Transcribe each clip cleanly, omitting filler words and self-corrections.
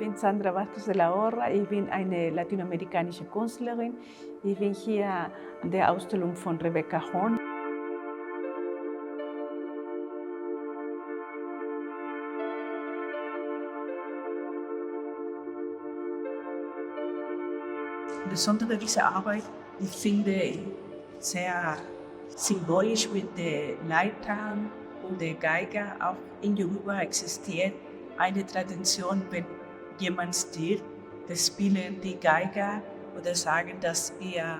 bin Sandra Bastos de la Horra, ich bin eine latinamerikanische Künstlerin. Ich bin hier an der Ausstellung von Rebecca Horn. Besonders diese Arbeit, ich finde sehr symbolisch mit der Leiter und der Geiger. Auch in Yoruba existiert eine Tradition, wenn jemand stirbt, das spielen die Geiger oder sagen, dass wir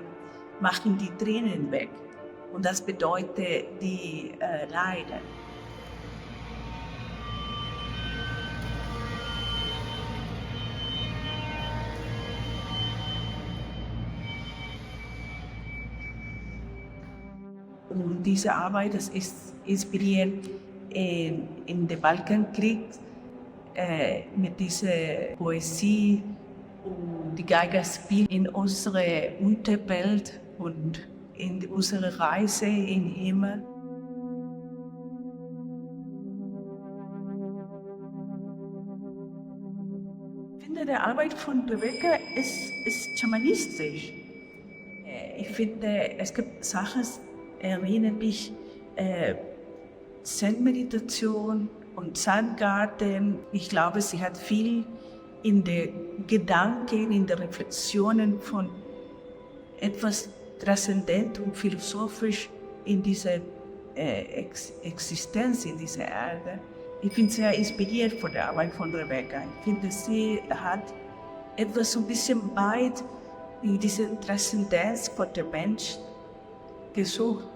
machen die Tränen weg. Und das bedeutet die Leiden. Und diese Arbeit, das ist inspiriert in den Balkankrieg mit dieser Poesie. Und die Geiger spielen in unsere Unterwelt und in unsere Reise im Himmel. Ich finde, die Arbeit von Rebecca ist schamanistisch. Ich finde, es gibt Sachen, erinnern mich Zen-Meditation und Zen-Garten. Ich glaube, sie hat viel in den Gedanken, in den Reflexionen von etwas transzendent und philosophisch in dieser Existenz, in dieser Erde. Ich bin sehr inspiriert von der Arbeit von Rebecca. Ich finde, sie hat etwas so ein bisschen weit in diese Transzendenz von der Mensch gesucht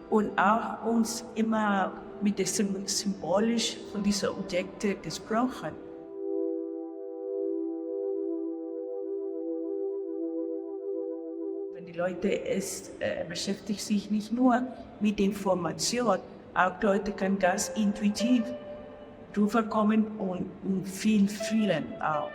und auch uns immer mit dem symbolisch von diesen Objekten gesprochen. Wenn die Leute beschäftigen sich nicht nur mit Information, auch Leute können ganz intuitiv rüberkommen und viel fühlen auch.